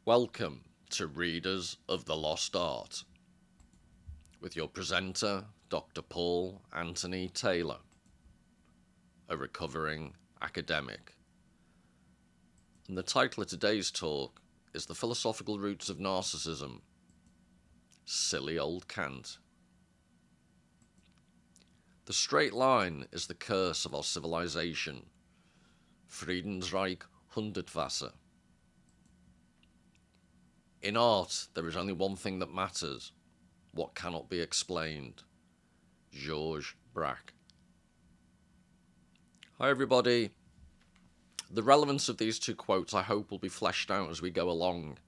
Welcome to Readers of the Lost Art, with your presenter, Dr. Paul Anthony Taylor, a recovering academic. And the title of today's talk is The Philosophical Roots of Narcissism. Silly old Kant. The straight line is the curse of our civilization. Friedensreich Hundertwasser. In art, there is only one thing that matters, what cannot be explained. Georges Braque. Hi everybody. The relevance of these two quotes I hope will be fleshed out as we go along,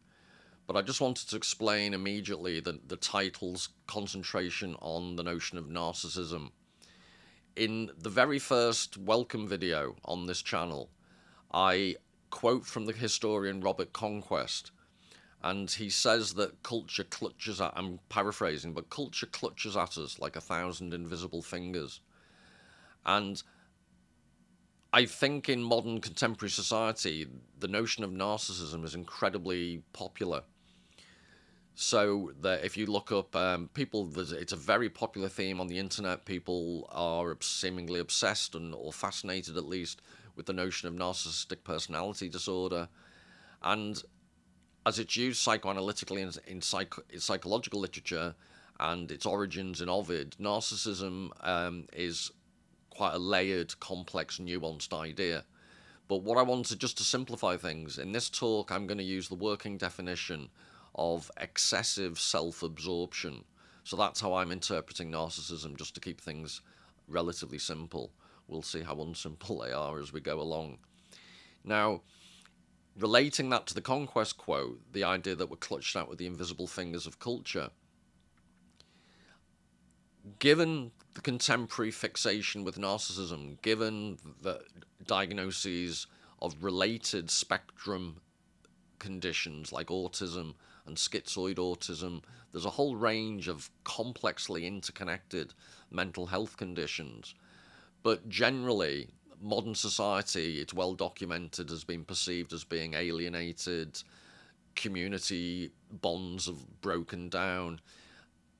but I just wanted to explain immediately the title's concentration on the notion of narcissism. In the very first welcome video on this channel, I quote from the historian Robert Conquest, and he says that culture clutches at, I'm paraphrasing, but culture clutches at us like 1,000 invisible fingers. And I think in modern contemporary society, the notion of narcissism is incredibly popular. So that if you look up people, it's a very popular theme on the internet. People are seemingly obsessed or fascinated, at least, with the notion of narcissistic personality disorder. And as it's used psychoanalytically in psychological literature and its origins in Ovid, narcissism is quite a layered, complex, nuanced idea. But what I wanted, just to simplify things, in this talk I'm going to use the working definition of excessive self-absorption. So that's how I'm interpreting narcissism, just to keep things relatively simple. We'll see how unsimple they are as we go along. Now, relating that to the Conquest quote, the idea that we're clutched out with the invisible fingers of culture, given the contemporary fixation with narcissism, given the diagnoses of related spectrum conditions like autism and schizoid autism, there's a whole range of complexly interconnected mental health conditions. But generally, modern society, it's well documented, has been perceived as being alienated, community bonds have broken down,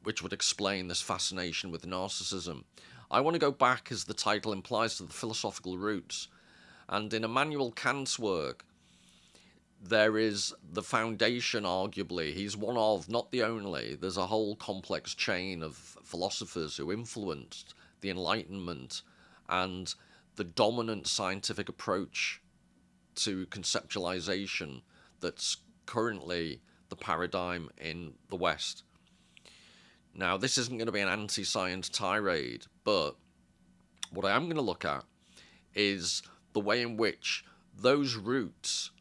which would explain this fascination with narcissism. I want to go back, as the title implies, to the philosophical roots. And in Immanuel Kant's work, there is the foundation, arguably. He's one of, not the only, there's a whole complex chain of philosophers who influenced the Enlightenment and the dominant scientific approach to conceptualization that's currently the paradigm in the West. Now, this isn't going to be an anti-science tirade, but what I am going to look at is the way in which those roots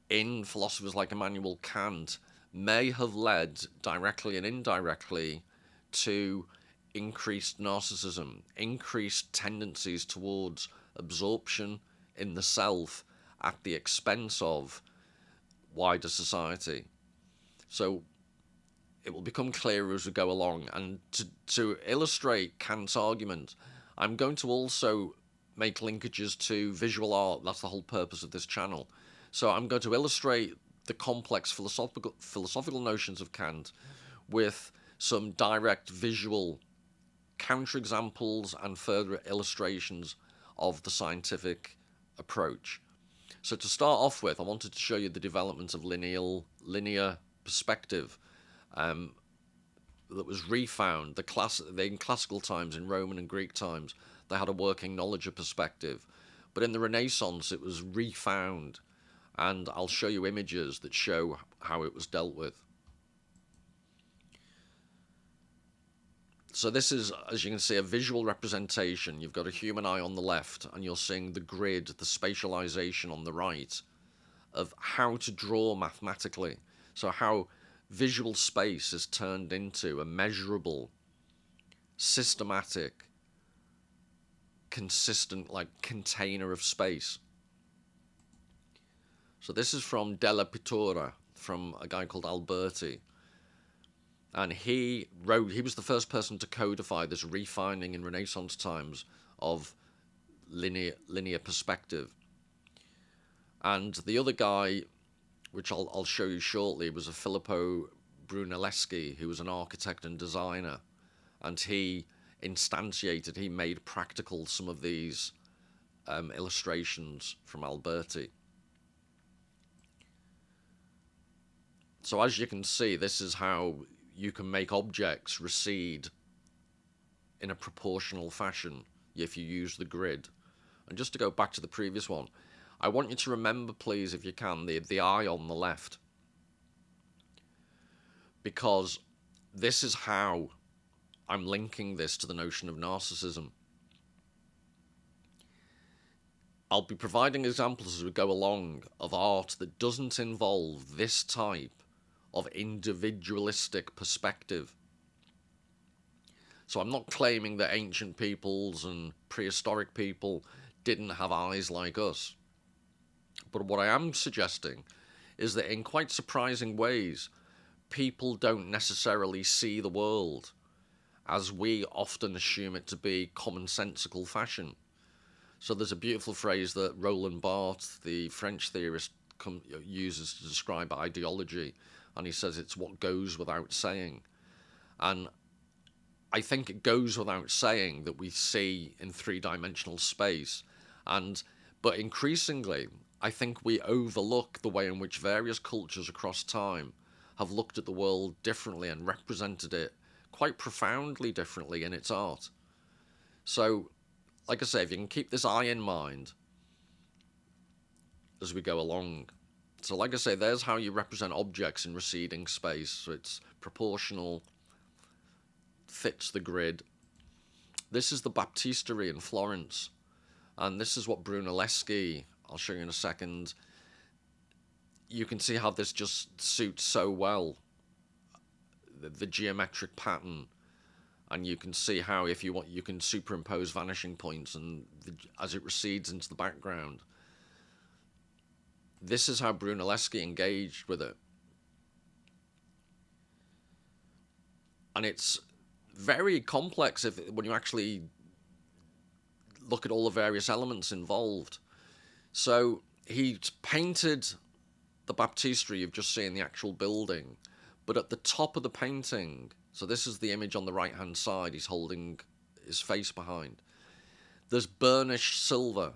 in philosophers like Immanuel Kant may have led, directly and indirectly, to increased narcissism, increased tendencies towards absorption in the self at the expense of wider society. So it will become clearer as we go along. And to illustrate Kant's argument, I'm going to also make linkages to visual art. That's the whole purpose of this channel. So I'm going to illustrate the complex philosophical notions of Kant with some direct visual counterexamples and further illustrations of the scientific approach. So to start off with, I wanted to show you the development of linear perspective that was refound. In classical times, in Roman and Greek times, they had a working knowledge of perspective. But in the Renaissance, it was refound. And I'll show you images that show how it was dealt with. So this is, as you can see, a visual representation. You've got a human eye on the left, and you're seeing the grid, the spatialization on the right, of how to draw mathematically. So how visual space is turned into a measurable, systematic, consistent, like, container of space. So this is from Della Pittura, from a guy called Alberti. And he was the first person to codify this refining in Renaissance times of linear perspective. And the other guy which I'll show you shortly, was a Filippo Brunelleschi, who was an architect and designer, and he made practical some of these illustrations from Alberti. So as you can see, this is how you can make objects recede in a proportional fashion if you use the grid. And just to go back to the previous one, I want you to remember, please, if you can, the eye on the left. Because this is how I'm linking this to the notion of narcissism. I'll be providing examples as we go along of art that doesn't involve this type of individualistic perspective. So I'm not claiming that ancient peoples and prehistoric people didn't have eyes like us. But what I am suggesting is that in quite surprising ways, people don't necessarily see the world as we often assume it to be commonsensical fashion. So there's a beautiful phrase that Roland Barthes, the French theorist, uses to describe ideology, and he says it's what goes without saying. And I think it goes without saying that we see in three-dimensional space, but increasingly, I think we overlook the way in which various cultures across time have looked at the world differently and represented it quite profoundly differently in its art. So, like I say, if you can keep this eye in mind as we go along. So like I say, there's how you represent objects in receding space. So it's proportional, fits the grid. This is the Baptistery in Florence. And this is what Brunelleschi, I'll show you in a second. You can see how this just suits so well the geometric pattern. And you can see how, if you want, you can superimpose vanishing points and as it recedes into the background. This is how Brunelleschi engaged with it. And it's very complex when you actually look at all the various elements involved. So he painted the Baptistery you've just seen, the actual building, but at the top of the painting, so this is the image on the right hand side, he's holding his face behind, there's burnished silver.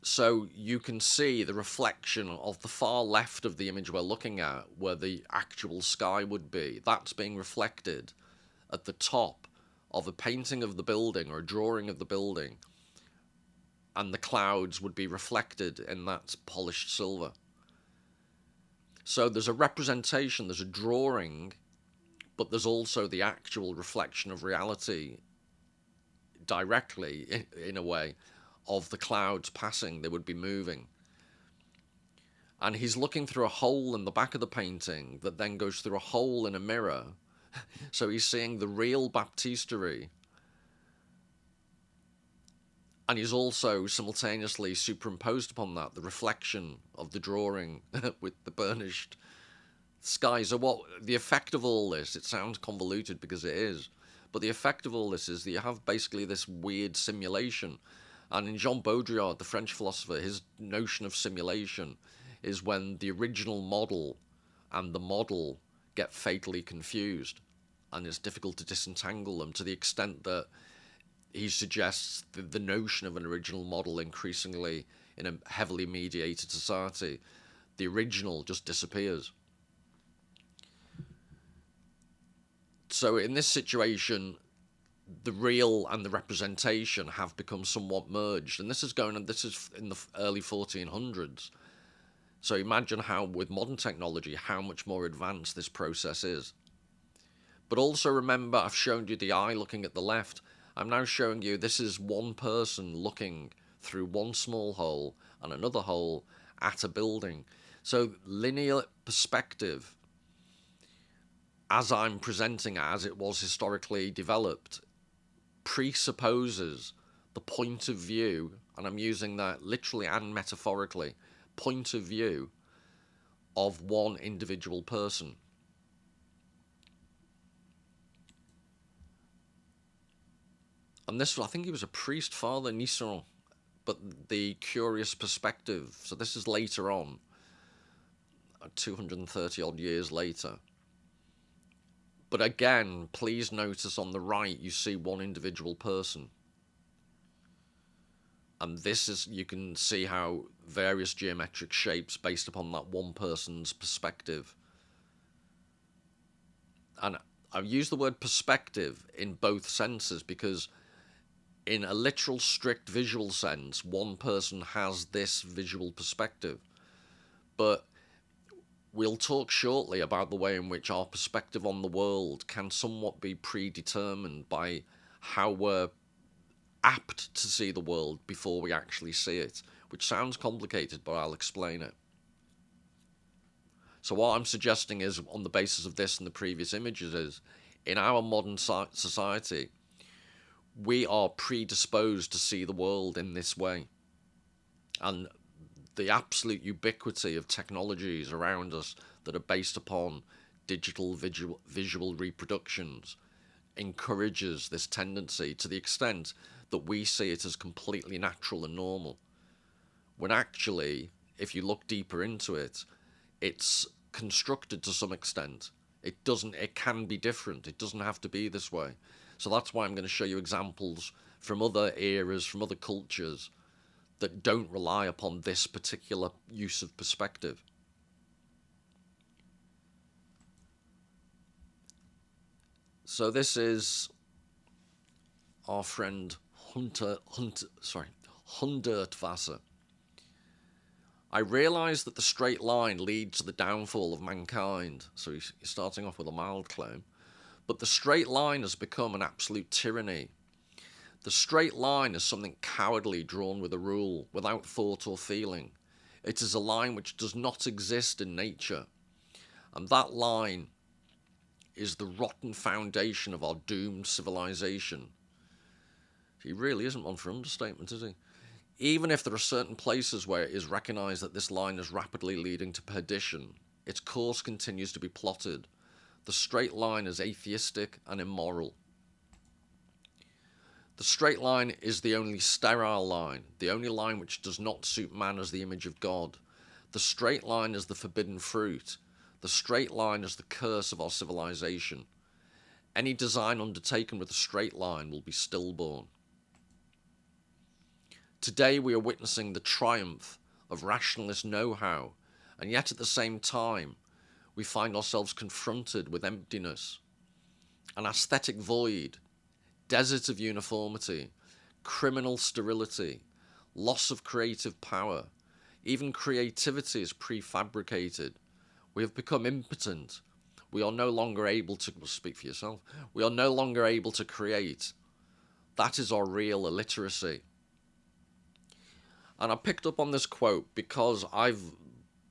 So you can see the reflection of the far left of the image we're looking at, where the actual sky would be. That's being reflected at the top of a painting of the building or a drawing of the building, and the clouds would be reflected in that polished silver. So there's a representation, there's a drawing, but there's also the actual reflection of reality directly, in a way, of the clouds passing. They would be moving. And he's looking through a hole in the back of the painting that then goes through a hole in a mirror. So he's seeing the real Baptistery. And he's also simultaneously superimposed upon that the reflection of the drawing with the burnished sky. So what the effect of all this, it sounds convoluted because it is, but the effect of all this is that you have basically this weird simulation. And in Jean Baudrillard, the French philosopher, his notion of simulation is when the original model and the model get fatally confused, and it's difficult to disentangle them, to the extent that he suggests the notion of an original model increasingly in a heavily mediated society. The original just disappears. So in this situation, the real and the representation have become somewhat merged. And this is in the early 1400s. So imagine how, with modern technology, how much more advanced this process is. But also remember, I've shown you the eye looking at the left. I'm now showing you this is one person looking through one small hole and another hole at a building. So linear perspective, as I'm presenting it, as it was historically developed, presupposes the point of view, and I'm using that literally and metaphorically, point of view of one individual person. And this, I think he was a priest, Father Nisson, but the curious perspective. So this is later on, 230 odd years later. But again, please notice on the right you see one individual person. And this is, you can see how various geometric shapes based upon that one person's perspective. And I use the word perspective in both senses because in a literal, strict visual sense, one person has this visual perspective. But we'll talk shortly about the way in which our perspective on the world can somewhat be predetermined by how we're apt to see the world before we actually see it, which sounds complicated, but I'll explain it. So what I'm suggesting is, on the basis of this and the previous images, is in our modern society, we are predisposed to see the world in this way. And the absolute ubiquity of technologies around us that are based upon digital visual reproductions encourages this tendency to the extent that we see it as completely natural and normal. When actually, if you look deeper into it, it's constructed to some extent. It can be different. It doesn't have to be this way. So that's why I'm going to show you examples from other eras, from other cultures, that don't rely upon this particular use of perspective. So this is our friend Hundertwasser. I realise that the straight line leads to the downfall of mankind. So he's starting off with a mild claim. But the straight line has become an absolute tyranny. The straight line is something cowardly drawn with a rule, without thought or feeling. It is a line which does not exist in nature. And that line is the rotten foundation of our doomed civilization. He really isn't one for understatement, is he? Even if there are certain places where it is recognised that this line is rapidly leading to perdition, its course continues to be plotted. The straight line is atheistic and immoral. The straight line is the only sterile line, the only line which does not suit man as the image of God. The straight line is the forbidden fruit. The straight line is the curse of our civilization. Any design undertaken with a straight line will be stillborn. Today we are witnessing the triumph of rationalist know-how, and yet at the same time we find ourselves confronted with emptiness, an aesthetic void, desert of uniformity, criminal sterility, loss of creative power. Even creativity is prefabricated. We have become impotent. We are no longer able to, well, speak for yourself, we are no longer able to create. That is our real illiteracy. And I picked up on this quote because I've,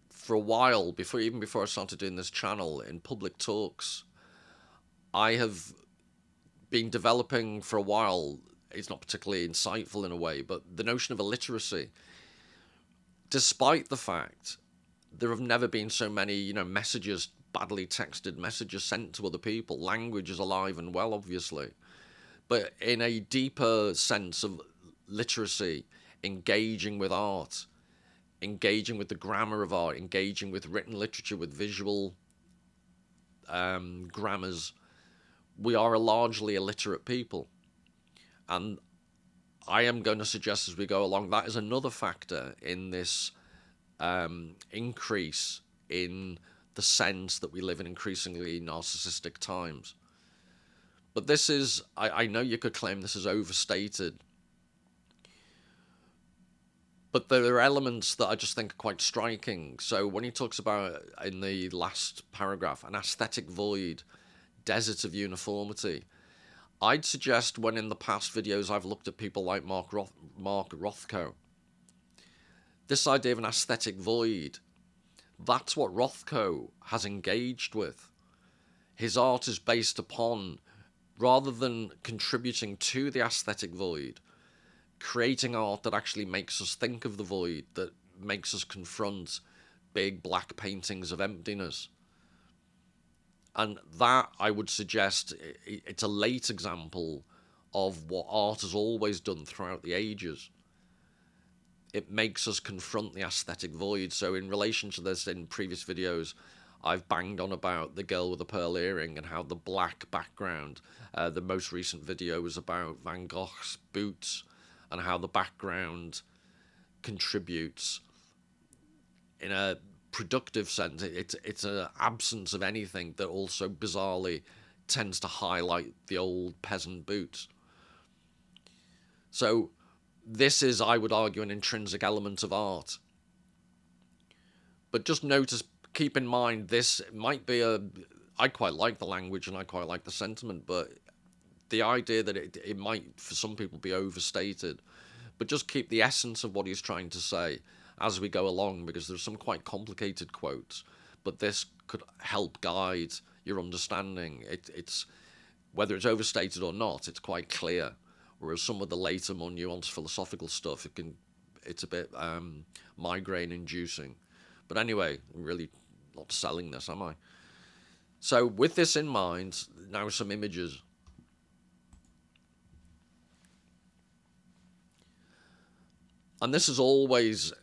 for a while, even before I started doing this channel, in public talks, I have been developing for a while, it's not particularly insightful in a way, but the notion of illiteracy. Despite the fact there have never been so many, messages, badly texted messages sent to other people. Language is alive and well, obviously. But in a deeper sense of literacy, engaging with art, engaging with the grammar of art, engaging with written literature, with visual grammars, we are a largely illiterate people. And I am going to suggest as we go along that is another factor in this increase in the sense that we live in increasingly narcissistic times. But this is, I know you could claim this is overstated, but there are elements that I just think are quite striking. So when he talks about, in the last paragraph, an aesthetic void, desert of uniformity, I'd suggest, when in the past videos I've looked at people like Mark Rothko, this idea of an aesthetic void, that's what Rothko has engaged with. His art is based upon, rather than contributing to the aesthetic void, creating art that actually makes us think of the void, that makes us confront big black paintings of emptiness. And that, I would suggest, it's a late example of what art has always done throughout the ages. it makes us confront the aesthetic void. So in relation to this, in previous videos, I've banged on about the girl with the pearl earring and how the black background, the most recent video was about Van Gogh's boots and how the background contributes in a productive sense. It's an absence of anything that also bizarrely tends to highlight the old peasant boots. So this is, I would argue, an intrinsic element of art. But just notice, keep in mind, this might be I quite like the language and I quite like the sentiment, but the idea that it might, for some people, be overstated. But just keep the essence of what he's trying to say as we go along, because there's some quite complicated quotes, but this could help guide your understanding. It's whether it's overstated or not, it's quite clear. Whereas some of the later, more nuanced philosophical stuff, it's a bit migraine-inducing. But anyway, I'm really not selling this, am I? So with this in mind, now some images. And this has always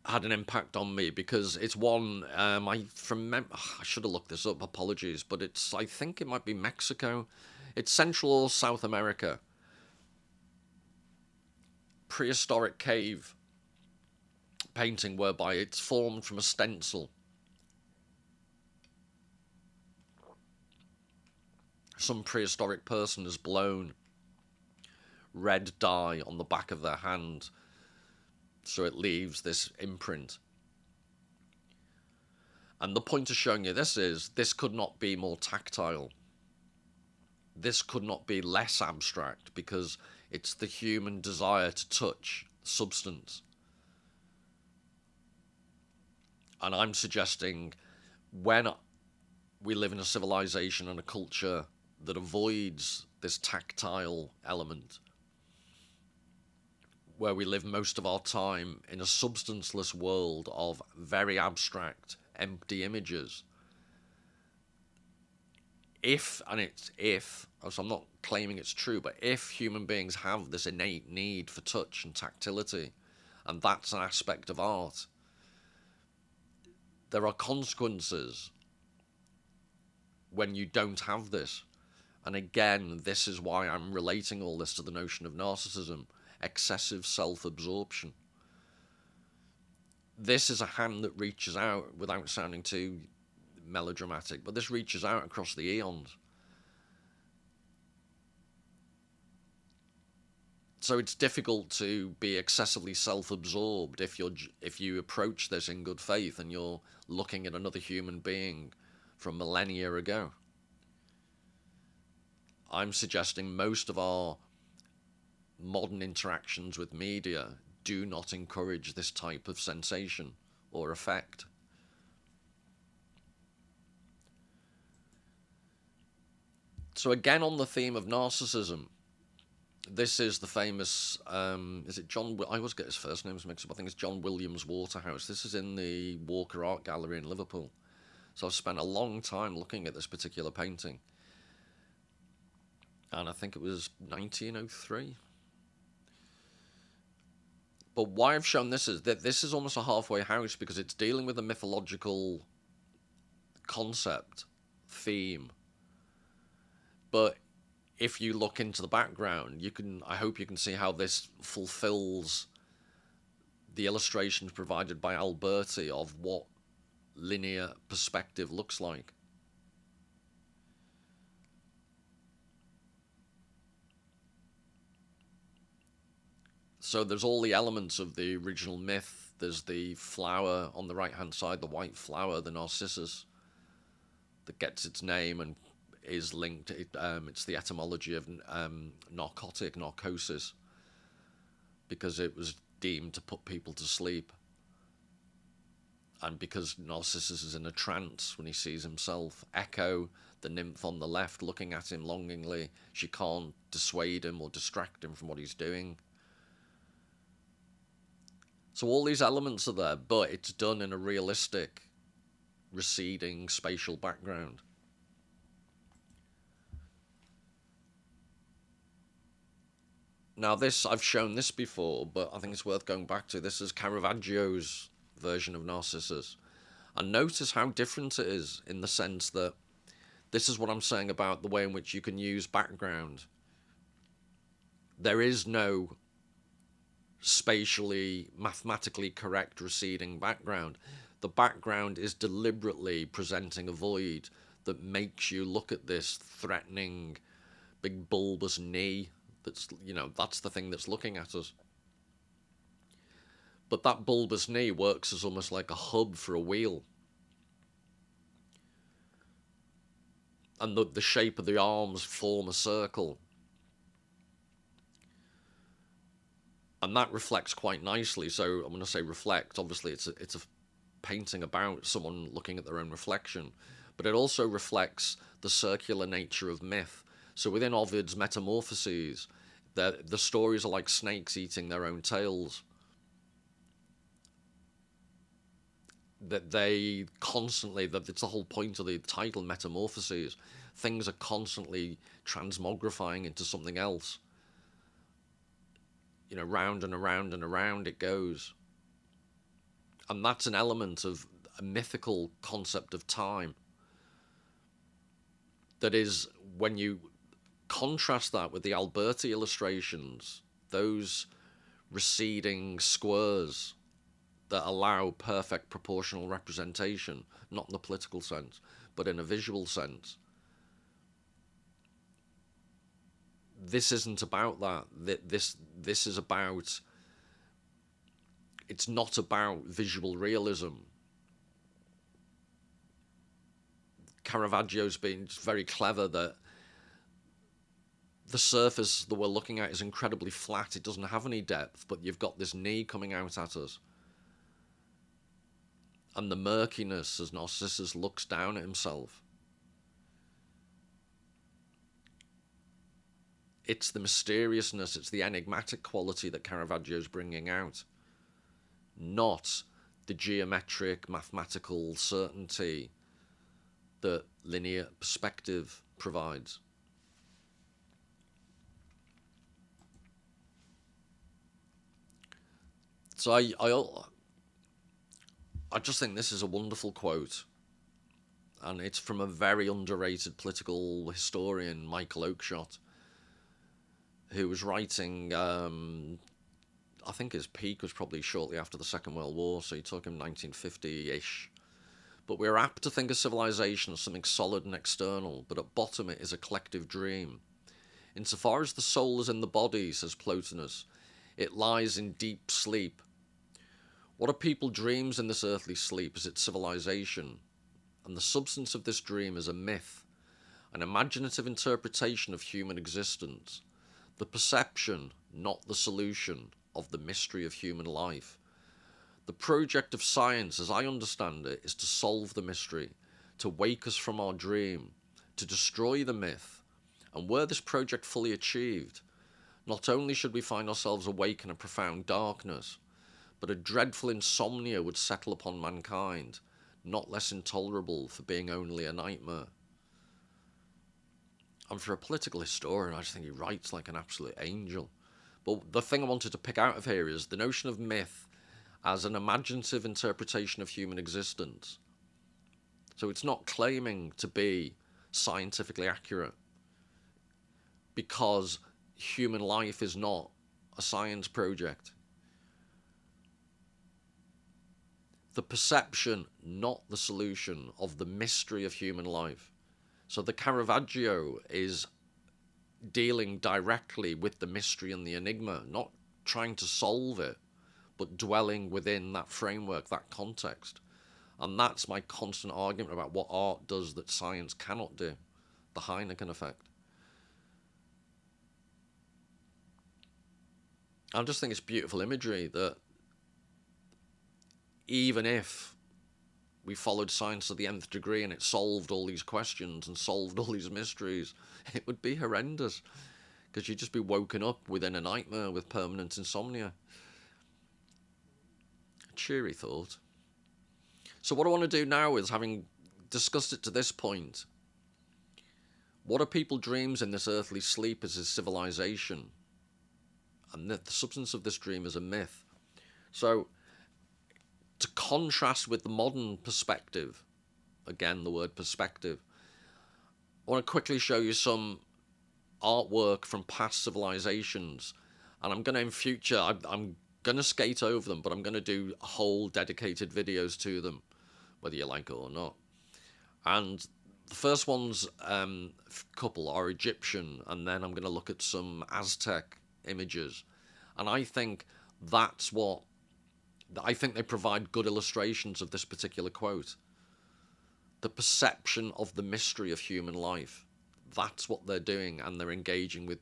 had an impact on me because it's one I should have looked this up, apologies, but I think it might be Mexico. It's Central or South America. Prehistoric cave painting whereby it's formed from a stencil. Some prehistoric person has blown red dye on the back of their hand, so it leaves this imprint. And the point of showing you this is, this could not be more tactile. This could not be less abstract, because it's the human desire to touch substance. And I'm suggesting when we live in a civilization and a culture that avoids this tactile element, where we live most of our time in a substanceless world of very abstract, empty images. So I'm not claiming it's true, but if human beings have this innate need for touch and tactility, and that's an aspect of art, there are consequences when you don't have this. And again, this is why I'm relating all this to the notion of narcissism. Excessive self-absorption. This is a hand that reaches out, without sounding too melodramatic, but this reaches out across the eons. So it's difficult to be excessively self-absorbed if you approach this in good faith and you're looking at another human being from millennia ago. I'm suggesting most of our modern interactions with media do not encourage this type of sensation or effect. So again, on the theme of narcissism, this is the famous, is it John, I always get his first names mixed up, I think it's John Williams Waterhouse. This is in the Walker Art Gallery in Liverpool. So I've spent a long time looking at this particular painting. And I think it was 1903. But why I've shown this is that this is almost a halfway house, because it's dealing with a mythological concept, theme. But if you look into the background, I hope you can see how this fulfills the illustrations provided by Alberti of what linear perspective looks like. So there's all the elements of the original myth. There's the flower on the right-hand side, the white flower, the narcissus, that gets its name and is linked. It's the etymology of narcosis, because it was deemed to put people to sleep. And because Narcissus is in a trance when he sees himself. Echo, the nymph on the left, looking at him longingly. She can't dissuade him or distract him from what he's doing. So all these elements are there, but it's done in a realistic, receding spatial background. Now this, I've shown this before, but I think it's worth going back to. This is Caravaggio's version of Narcissus. And notice how different it is in the sense that this is what I'm saying about the way in which you can use background. There is no spatially, mathematically correct receding background. The background is deliberately presenting a void that makes you look at this threatening, big bulbous knee. That's, that's the thing that's looking at us. But that bulbous knee works as almost like a hub for a wheel. And the shape of the arms form a circle. And that reflects quite nicely. So I'm going to say reflect. Obviously, it's a painting about someone looking at their own reflection. But it also reflects the circular nature of myth. So within Ovid's Metamorphoses, the stories are like snakes eating their own tails. That they constantly, that it's the whole point of the title, Metamorphoses. Things are constantly transmogrifying into something else. Round and around and around it goes. And that's an element of a mythical concept of time. That is, when you contrast that with the Alberti illustrations, those receding squares that allow perfect proportional representation, not in the political sense, but in a visual sense. This isn't about that. This is about... It's not about visual realism. Caravaggio's been very clever that the surface that we're looking at is incredibly flat. It doesn't have any depth, but you've got this knee coming out at us. And the murkiness as Narcissus looks down at himself. It's the mysteriousness, it's the enigmatic quality that Caravaggio's bringing out. Not the geometric, mathematical certainty that linear perspective provides. So I just think this is a wonderful quote. And it's from a very underrated political historian, Michael Oakeshott, who was writing, I think his peak was probably shortly after the Second World War, so he took him 1950-ish. But we're apt to think of civilization as something solid and external, but at bottom it is a collective dream. Insofar as the soul is in the body, says Plotinus, it lies in deep sleep. What a people dreams in this earthly sleep is its civilization, and the substance of this dream is a myth, an imaginative interpretation of human existence, the perception, not the solution, of the mystery of human life. The project of science, as I understand it, is to solve the mystery, to wake us from our dream, to destroy the myth, and were this project fully achieved, not only should we find ourselves awake in a profound darkness, but a dreadful insomnia would settle upon mankind, not less intolerable for being only a nightmare. And for a political historian, I just think he writes like an absolute angel. But the thing I wanted to pick out of here is the notion of myth as an imaginative interpretation of human existence. So it's not claiming to be scientifically accurate, because human life is not a science project. The perception, not the solution, of the mystery of human life. So the Caravaggio is dealing directly with the mystery and the enigma, not trying to solve it, but dwelling within that framework, that context. And that's my constant argument about what art does that science cannot do, the Heineken effect. I just think it's beautiful imagery that even if we followed science to the nth degree and it solved all these questions and solved all these mysteries, it would be horrendous, because you'd just be woken up within a nightmare with permanent insomnia. A cheery thought. So what I want to do now is, having discussed it to this point, what are people dreams in this earthly sleep is his civilization. and the substance of this dream is a myth. So, to contrast with the modern perspective, again, the word perspective, I want to quickly show you some artwork from past civilizations. And I'm going to, in future, I'm going to skate over them, but I'm going to do whole dedicated videos to them, whether you like it or not. And the first one's couple are Egyptian, and then I'm going to look at some Aztec images. And I think that's what, I think they provide good illustrations of this particular quote. The perception of the mystery of human life. That's what they're doing, and they're engaging with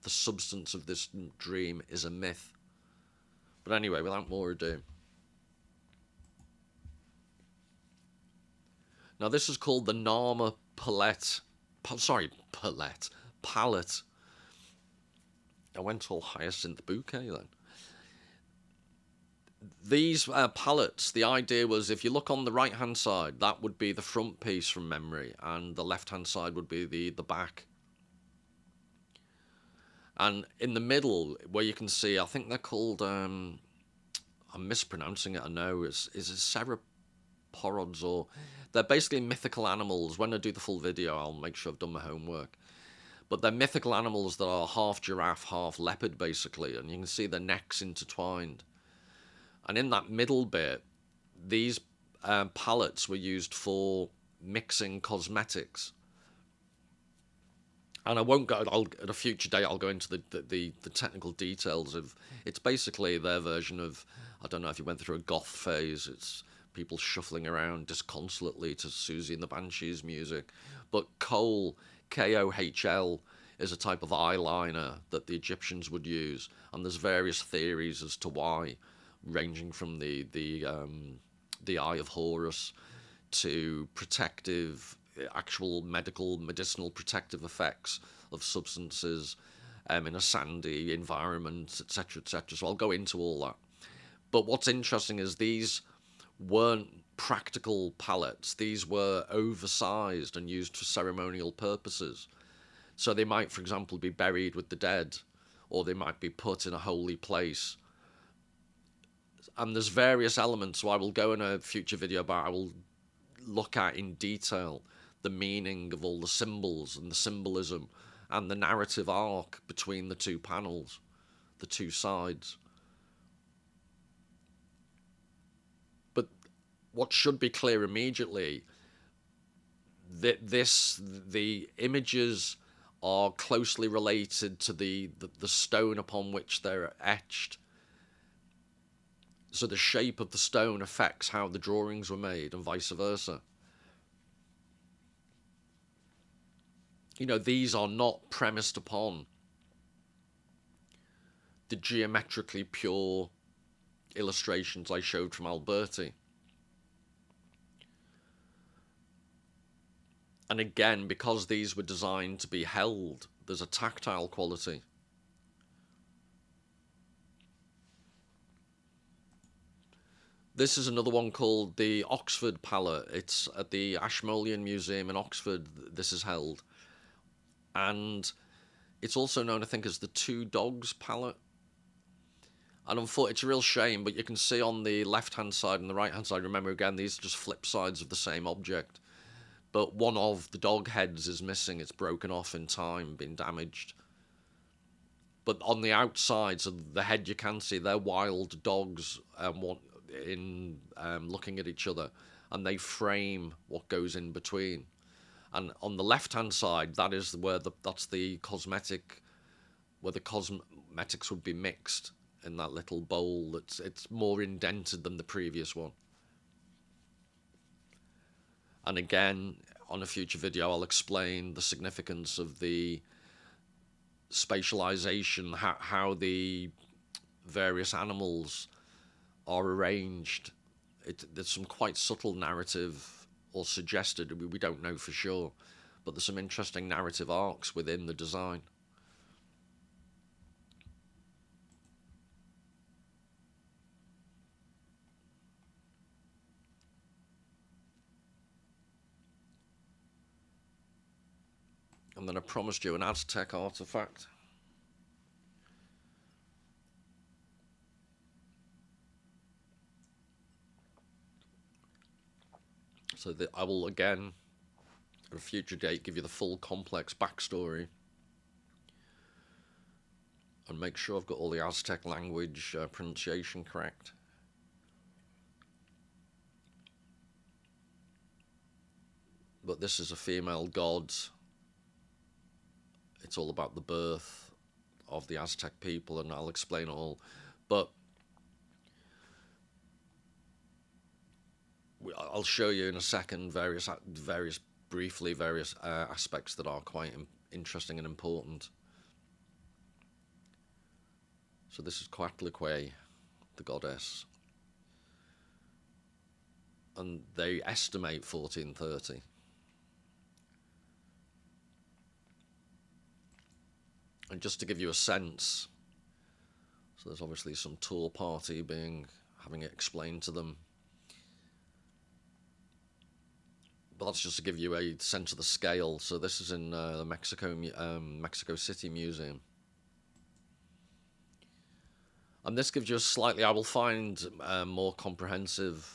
the substance of this dream is a myth. But anyway, without more ado. Now this is called the Nama palette. Palette. I went all hyacinth bouquet then. These palettes, the idea was if you look on the right hand side, that would be the front piece from memory, and the left hand side would be the back. And in the middle, where you can see, I think they're called, I'm mispronouncing it, I know, is it ceroporods, or they're basically mythical animals. When I do the full video, I'll make sure I've done my homework. But they're mythical animals that are half giraffe, half leopard, basically, and you can see their necks intertwined. And in that middle bit, these palettes were used for mixing cosmetics. And I won't go, at a future date, I'll go into the technical details of, it's basically their version of, I don't know if you went through a goth phase, it's people shuffling around disconsolately to Susie and the Banshees music. But kohl, K-O-H-L, is a type of eyeliner that the Egyptians would use. And there's various theories as to why, ranging from the Eye of Horus to protective, actual medicinal protective effects of substances in a sandy environment, etc., etc. So I'll go into all that. But what's interesting is these weren't practical palettes. These were oversized and used for ceremonial purposes. So they might, for example, be buried with the dead, or they might be put in a holy place. And there's various elements, so I will go in a future video about, I will look at in detail the meaning of all the symbols and the symbolism and the narrative arc between the two panels, the two sides. But what should be clear immediately, that the images are closely related to the stone upon which they're etched. So the shape of the stone affects how the drawings were made, and vice versa. You know, these are not premised upon the geometrically pure illustrations I showed from Alberti. And again, because these were designed to be held, there's a tactile quality. This is another one called the Oxford palette. It's at the Ashmolean Museum in Oxford, this is held. And it's also known, I think, as the Two Dogs palette. And unfortunately, it's a real shame, but you can see on the left-hand side and the right-hand side, remember again, these are just flip sides of the same object. But one of the dog heads is missing, it's broken off in time, been damaged. But on the outside, so the head you can see, they're wild dogs looking at each other, and they frame what goes in between. And on the left-hand side, that is where that's the cosmetic, where the cosmetics would be mixed in that little bowl. It's more indented than the previous one. And again, on a future video, I'll explain the significance of the spatialization, how the various animals are arranged. There's some quite subtle narrative, or suggested, we don't know for sure, but there's some interesting narrative arcs within the design. And then I promised you an Aztec artifact. So I will, again, at a future date, give you the full complex backstory and make sure I've got all the Aztec language pronunciation correct. But this is a female god. It's all about the birth of the Aztec people, and I'll explain all. But I'll show you in a second various aspects that are quite interesting and important. So this is Coatlicue, the goddess, and they estimate 1430. And just to give you a sense, so there's obviously some tour party having it explained to them. But that's just to give you a sense of the scale. So this is in the Mexico City Museum. And this gives you I will find more comprehensive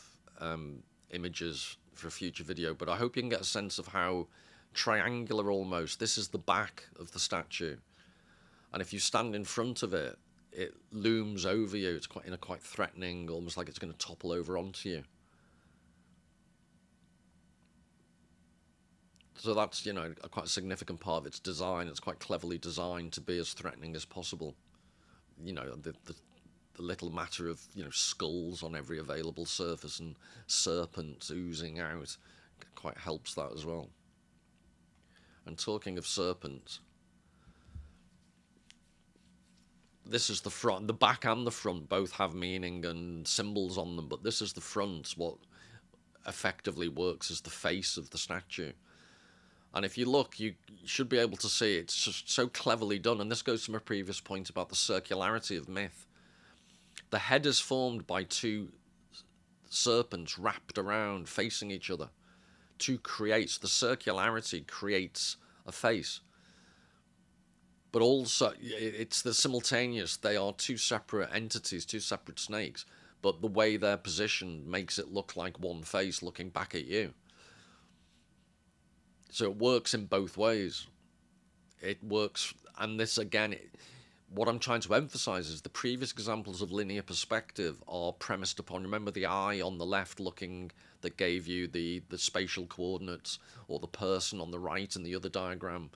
images for a future video, but I hope you can get a sense of how triangular almost. This is the back of the statue. And if you stand in front of it, it looms over you. It's quite threatening, almost like it's going to topple over onto you. So that's, quite a significant part of its design. It's quite cleverly designed to be as threatening as possible. The little matter of, skulls on every available surface and serpents oozing out quite helps that as well. And talking of serpents, this is the front. The back and the front both have meaning and symbols on them, but this is the front, what effectively works as the face of the statue. And if you look, you should be able to see it's just so cleverly done. And this goes to my previous point about the circularity of myth. The head is formed by two serpents wrapped around, facing each other. The circularity creates a face. But also, it's the simultaneous. They are two separate entities, two separate snakes. But the way they're positioned makes it look like one face looking back at you. So it works in both ways. It works, and this again, what I'm trying to emphasize is the previous examples of linear perspective are premised upon, remember the eye on the left that gave you the spatial coordinates, or the person on the right in the other diagram.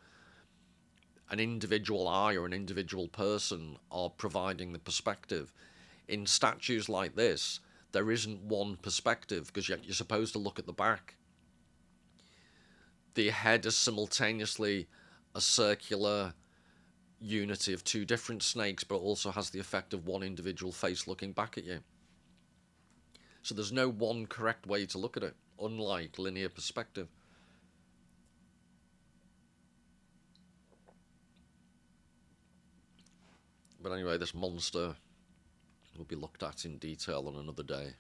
An individual eye or an individual person are providing the perspective. In statues like this, there isn't one perspective, because you're supposed to look at the back. The head is simultaneously a circular unity of two different snakes, but also has the effect of one individual face looking back at you. So there's no one correct way to look at it, unlike linear perspective. But anyway, this monster will be looked at in detail on another day.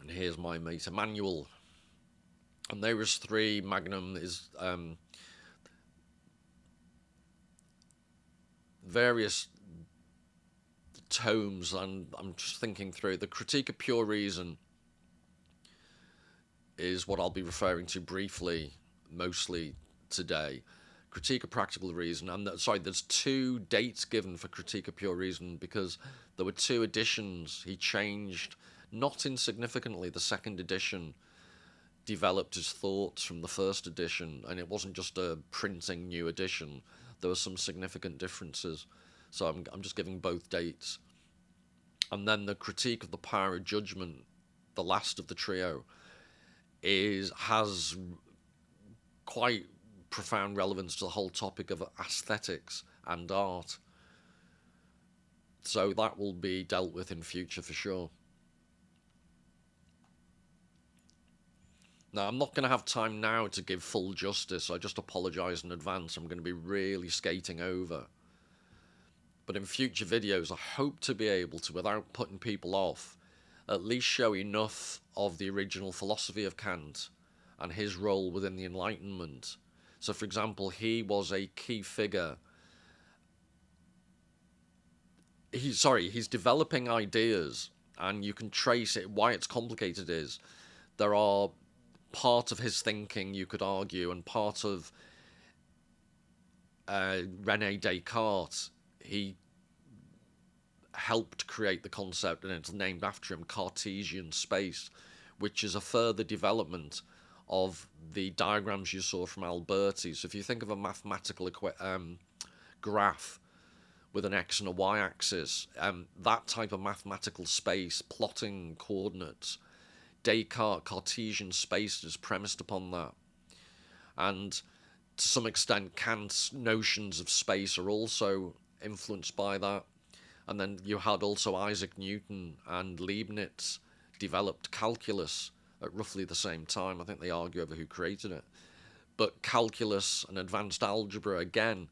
And here's my mate Immanuel. And there is 3 Magnum is various tomes, and I'm just thinking through. The Critique of Pure Reason is what I'll be referring to briefly, mostly today. Critique of Practical Reason, and there's 2 dates given for Critique of Pure Reason because there were 2 editions. He changed, not insignificantly, the second edition developed his thoughts from the first edition, and it wasn't just a printing new edition. There were some significant differences, so I'm just giving both dates. And then the Critique of the Power of Judgment, the last of the trio, has quite profound relevance to the whole topic of aesthetics and art. So that will be dealt with in future for sure. Now, I'm not going to have time now to give full justice, so I just apologise in advance. I'm going to be really skating over. But in future videos, I hope to be able to, without putting people off, at least show enough of the original philosophy of Kant and his role within the Enlightenment. So, for example, he was a key figure. He's developing ideas And you can trace it. Why it's complicated is there are part of his thinking, you could argue, and part of René Descartes, he helped create the concept, and it's named after him, Cartesian space, which is a further development of the diagrams you saw from Alberti. So if you think of a mathematical graph with an x and a y axis, that type of mathematical space, plotting coordinates, Descartes' Cartesian space is premised upon that. And to some extent, Kant's notions of space are also influenced by that. And then you had also Isaac Newton and Leibniz developed calculus at roughly the same time. I think they argue over who created it. But calculus and advanced algebra, again,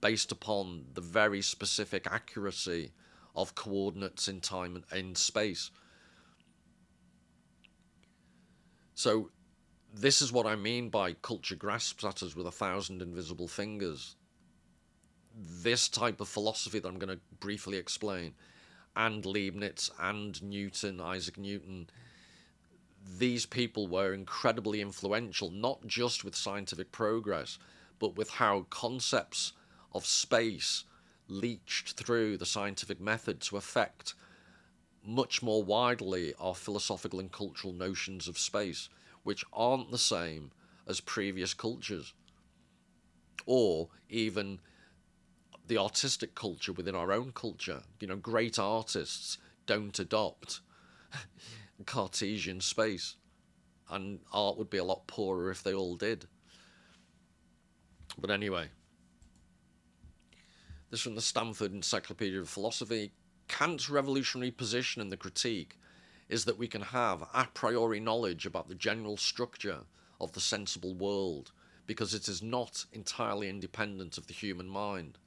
based upon the very specific accuracy of coordinates in time and in space. So this is what I mean by culture grasps at us with 1,000 invisible fingers. This type of philosophy that I'm going to briefly explain, and Leibniz and Newton, Isaac Newton, these people were incredibly influential, not just with scientific progress, but with how concepts of space leached through the scientific method to affect much more widely our philosophical and cultural notions of space, which aren't the same as previous cultures, or even the artistic culture within our own culture. You know, great artists don't adopt Cartesian space, and art would be a lot poorer if they all did. But anyway, this is from the Stanford Encyclopedia of Philosophy. Kant's revolutionary position in the Critique is that we can have a priori knowledge about the general structure of the sensible world, because it is not entirely independent of the human mind.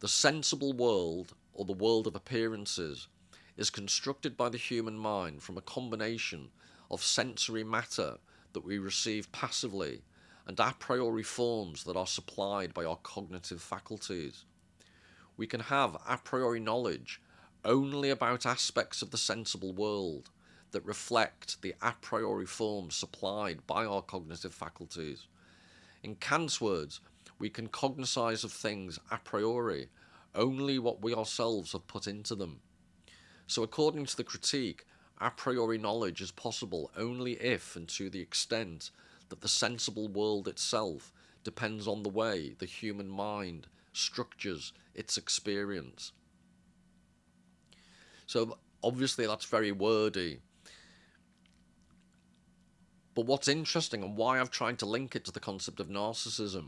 The sensible world, or the world of appearances, is constructed by the human mind from a combination of sensory matter that we receive passively and a priori forms that are supplied by our cognitive faculties. We can have a priori knowledge only about aspects of the sensible world that reflect the a priori forms supplied by our cognitive faculties. In Kant's words, we can cognise of things a priori only what we ourselves have put into them. So according to the Critique, a priori knowledge is possible only if and to the extent that the sensible world itself depends on the way the human mind structures its experience. So obviously that's very wordy. But what's interesting, and why I've tried to link it to the concept of narcissism,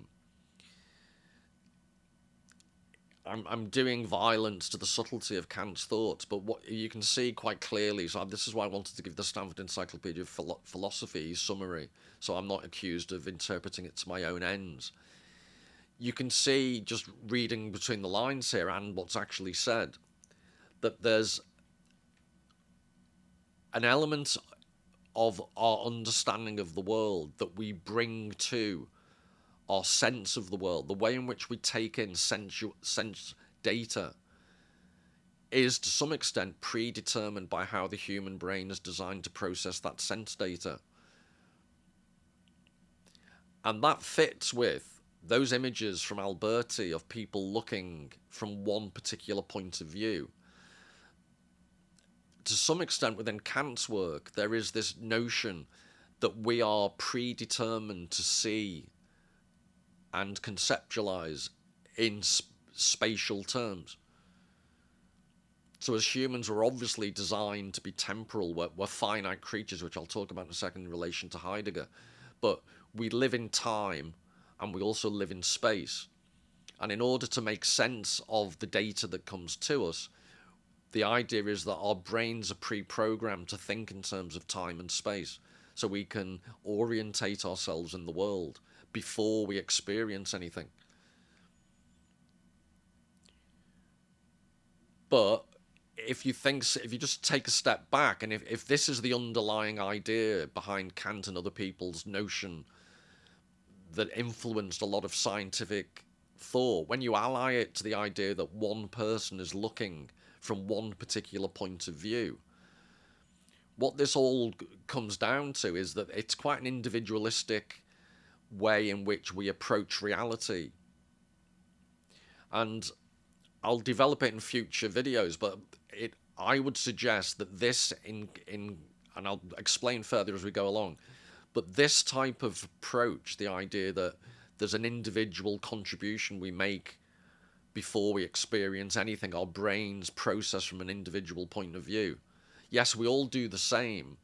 I'm doing violence to the subtlety of Kant's thoughts, but what you can see quite clearly, so this is why I wanted to give the Stanford Encyclopedia of Philosophy summary, so I'm not accused of interpreting it to my own ends. You can see, just reading between the lines here and what's actually said, that there's an element of our understanding of the world that we bring to our sense of the world. The way in which we take in sense data is to some extent predetermined by how the human brain is designed to process that sense data. And that fits with those images from Alberti of people looking from one particular point of view. To some extent within Kant's work, there is this notion that we are predetermined to see and conceptualize in spatial terms. So as humans, we're obviously designed to be temporal. We're finite creatures, which I'll talk about in a second in relation to Heidegger. But we live in time, and we also live in space. And in order to make sense of the data that comes to us, the idea is that our brains are pre-programmed to think in terms of time and space, so we can orientate ourselves in the world before we experience anything. But if you just take a step back, and if this is the underlying idea behind Kant and other people's notion that influenced a lot of scientific thought, when you ally it to the idea that one person is looking from one particular point of view, what this all comes down to is that it's quite an individualistic way in which we approach reality. And I'll develop it in future videos, but I would suggest that this and I'll explain further as we go along, but this type of approach, the idea that there's an individual contribution we make before we experience anything, our brains process from an individual point of view. Yes, we all do the same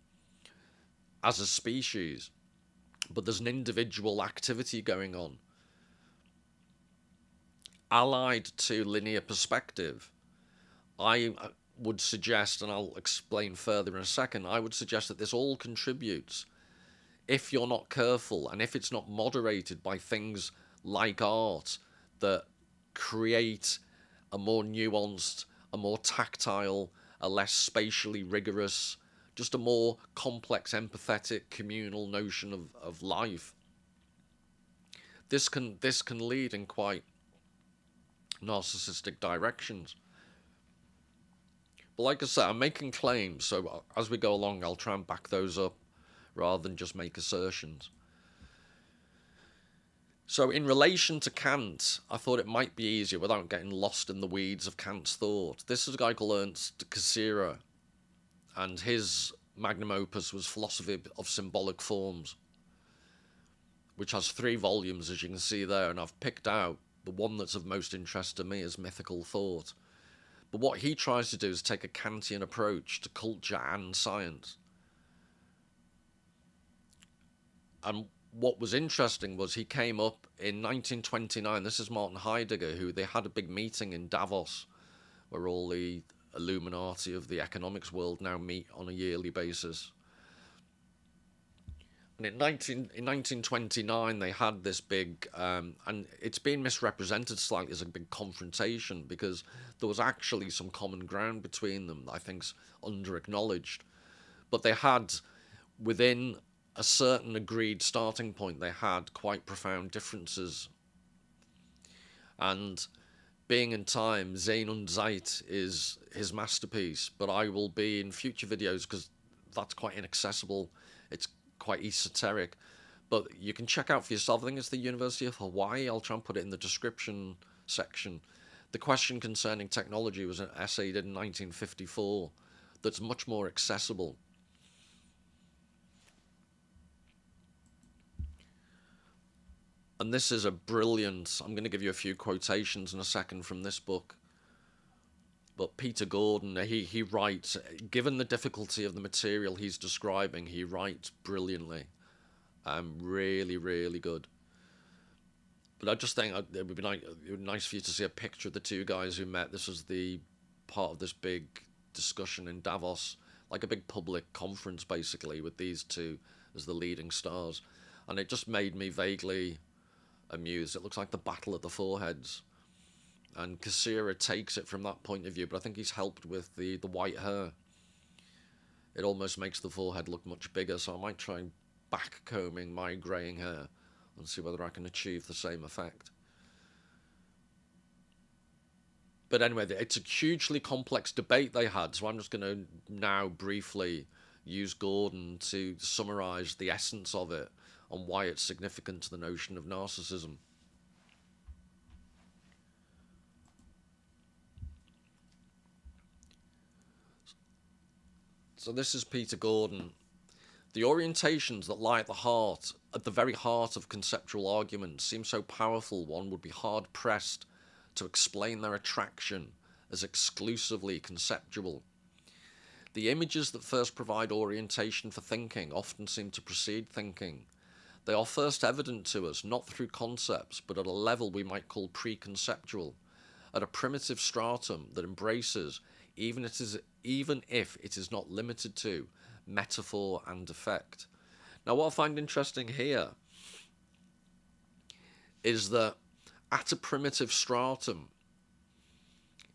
as a species, but there's an individual activity going on. Allied to linear perspective, I would suggest, and I'll explain further in a second, I would suggest that this all contributes, if you're not careful and if it's not moderated by things like art that create a more nuanced, a more tactile, a less spatially rigorous, just a more complex, empathetic, communal notion of life. This can lead in quite narcissistic directions. But like I said, I'm making claims, so as we go along, I'll try and back those up rather than just make assertions. So in relation to Kant, I thought it might be easier without getting lost in the weeds of Kant's thought. This is a guy called Ernst Cassirer, and his magnum opus was Philosophy of Symbolic Forms, which has 3 volumes, as you can see there, and I've picked out the one that's of most interest to me is Mythical Thought. But what he tries to do is take a Kantian approach to culture and science. And what was interesting was he came up in 1929. This is Martin Heidegger, who they had a big meeting in Davos, where all the Illuminati of the economics world now meet on a yearly basis. And in 1929, they had this big, and it's been misrepresented slightly as a big confrontation, because there was actually some common ground between them that I think's under-acknowledged. But they had, within a certain agreed starting point, they had quite profound differences. And Being in Time, Sein und Zeit, is his masterpiece, but I will be in future videos, because that's quite inaccessible. It's quite esoteric, but you can check out for yourself. I think it's the University of Hawaii. I'll try and put it in the description section. The Question Concerning Technology was an essay he did in 1954 that's much more accessible. And this is a brilliant, I'm going to give you a few quotations in a second from this book. But Peter Gordon, he writes, given the difficulty of the material he's describing, he writes brilliantly. Really, really good. But I just think it would be nice for you to see a picture of the 2 guys who met. This was the part of this big discussion in Davos, like a big public conference, basically, with these 2 as the leading stars. And it just made me vaguely amused. It looks like the Battle of the Foreheads. And Cassirer takes it from that point of view, but I think he's helped with the white hair. It almost makes the forehead look much bigger, so I might try back-combing my greying hair and see whether I can achieve the same effect. But anyway, it's a hugely complex debate they had, so I'm just going to now briefly use Gordon to summarise the essence of it and why it's significant to the notion of narcissism. So this is Peter Gordon. The orientations that lie at the very heart of conceptual arguments seem so powerful one would be hard-pressed to explain their attraction as exclusively conceptual. The images that first provide orientation for thinking often seem to precede thinking. They are first evident to us not through concepts, but at a level we might call preconceptual, at a primitive stratum that embraces, even if it is not limited to, metaphor and effect. Now, what I find interesting here is that at a primitive stratum,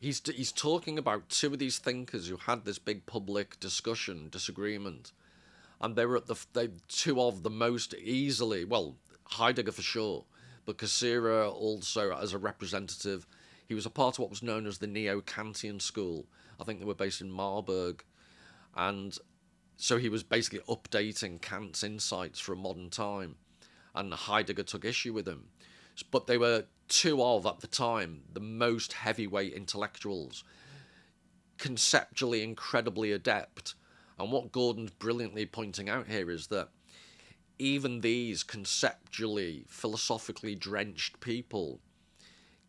he's talking about 2 of these thinkers who had this big public disagreement, and they were at 2 of the most easily, well, Heidegger for sure, but Cassirer also as a representative. He was a part of what was known as the Neo-Kantian school. I think they were based in Marburg, and So he was basically updating Kant's insights for a modern time, and Heidegger took issue with him. But they were two of, at the time, the most heavyweight intellectuals, conceptually incredibly adept. And what Gordon's brilliantly pointing out here is that even these conceptually, philosophically drenched people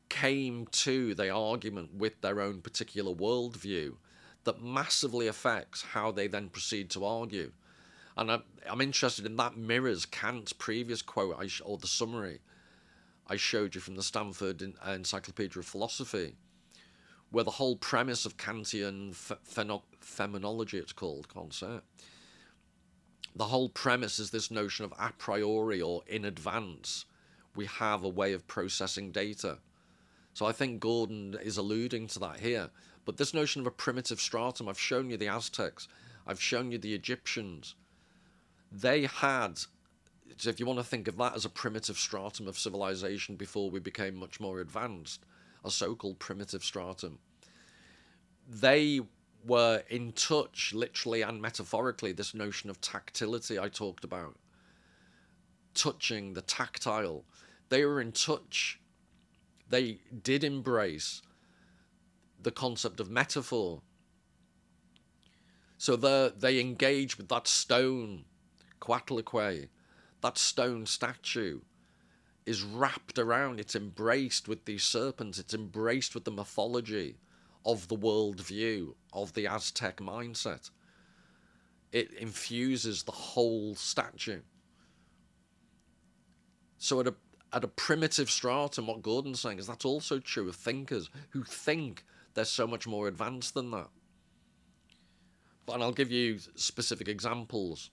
came to the argument with their own particular worldview that massively affects how they then proceed to argue. And I'm interested in that mirrors Kant's previous quote, or the summary I showed you from the Stanford Encyclopedia of Philosophy, where the whole premise of Kantian phenomenology, it's called, can't say it. The whole premise is this notion of a priori, or in advance, we have a way of processing data. So I think Gordon is alluding to that here. But this notion of a primitive stratum, I've shown you the Aztecs, I've shown you the Egyptians. They had, so if you want to think of that as a primitive stratum of civilization before we became much more advanced, a so-called primitive stratum, they were in touch, literally and metaphorically, this notion of tactility I talked about, touching, the tactile. They were in touch. They did embrace the concept of metaphor. So they engage with that stone, Coatlicue, that stone statue is wrapped around, it's embraced with these serpents, it's embraced with the mythology of the worldview, of the Aztec mindset. It infuses the whole statue. So at a primitive stratum, what Gordon's saying is that's also true of thinkers who think they're so much more advanced than that. And I'll give you specific examples.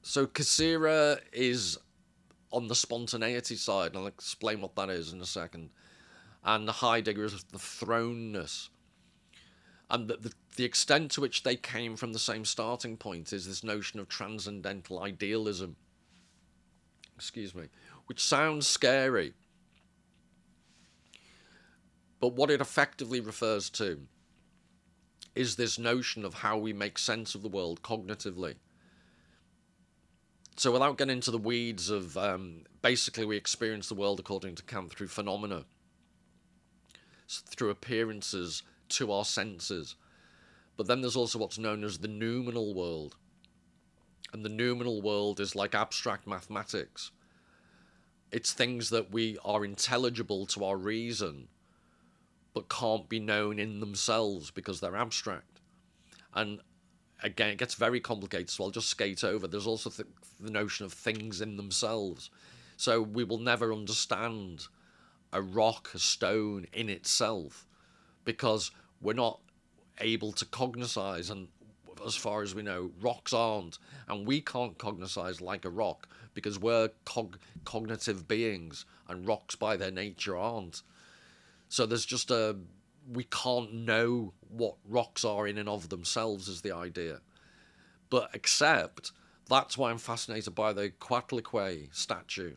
So Cassirer is on the spontaneity side, and I'll explain what that is in a second. And Heidegger is the thrownness. And the extent to which they came from the same starting point is this notion of transcendental idealism. Excuse me. Which sounds scary. But what it effectively refers to is this notion of how we make sense of the world cognitively. So without getting into the weeds of, basically we experience the world, according to Kant, through phenomena, through appearances to our senses. But then there's also what's known as the noumenal world. And the noumenal world is like abstract mathematics. It's things that we are intelligible to our reason, but can't be known in themselves because they're abstract. And again, it gets very complicated, so I'll just skate over. There's also the notion of things in themselves. So we will never understand a rock, a stone in itself, because we're not able to cognitize, and as far as we know, rocks aren't, and we can't cognitize like a rock because we're cognitive beings, and rocks by their nature aren't. So there's just we can't know what rocks are in and of themselves is the idea. But except, that's why I'm fascinated by the Coatlicue statue.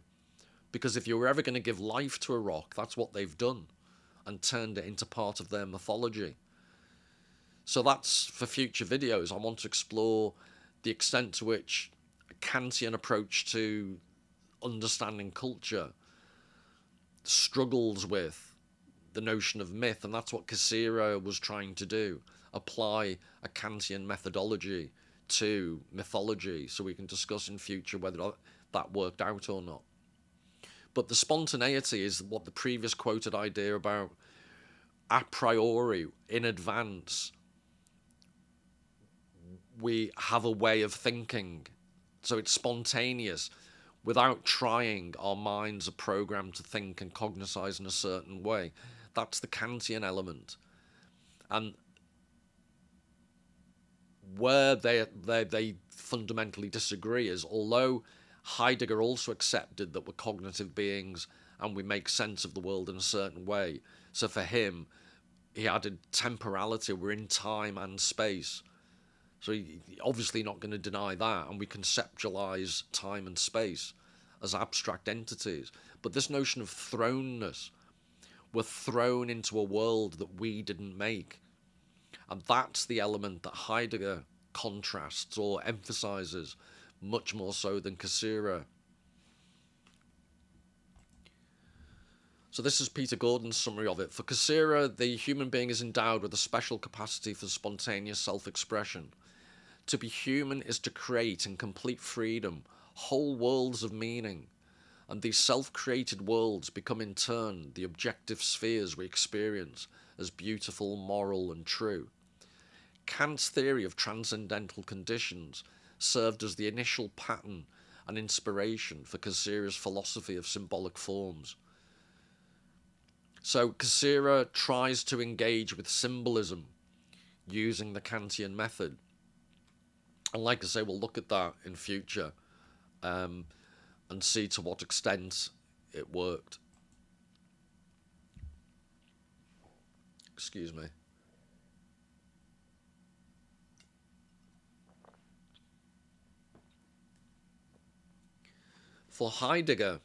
Because if you were ever going to give life to a rock, that's what they've done, and turned it into part of their mythology. So that's for future videos. I want to explore the extent to which a Kantian approach to understanding culture struggles with the notion of myth, and that's what Cassirer was trying to do, apply a Kantian methodology to mythology, so we can discuss in future whether that worked out or not. But the spontaneity is what the previous quoted idea about a priori, in advance, we have a way of thinking, so it's spontaneous. Without trying, our minds are programmed to think and cognitize in a certain way. That's the Kantian element. And where they fundamentally disagree is, although Heidegger also accepted that we're cognitive beings and we make sense of the world in a certain way. So for him, he added temporality, we're in time and space. So he's obviously not going to deny that, and we conceptualize time and space as abstract entities. But this notion of thrownness, we're thrown into a world that we didn't make. And that's the element that Heidegger contrasts or emphasizes much more so than Cassirer. So this is Peter Gordon's summary of it. For Cassirer, the human being is endowed with a special capacity for spontaneous self-expression. To be human is to create in complete freedom whole worlds of meaning, and these self-created worlds become in turn the objective spheres we experience as beautiful, moral, and true. Kant's theory of transcendental conditions served as the initial pattern and inspiration for Cassirer's philosophy of symbolic forms. So Cassirer tries to engage with symbolism using the Kantian method. And like I say, we'll look at that in future and see to what extent it worked. Excuse me. For Heidegger,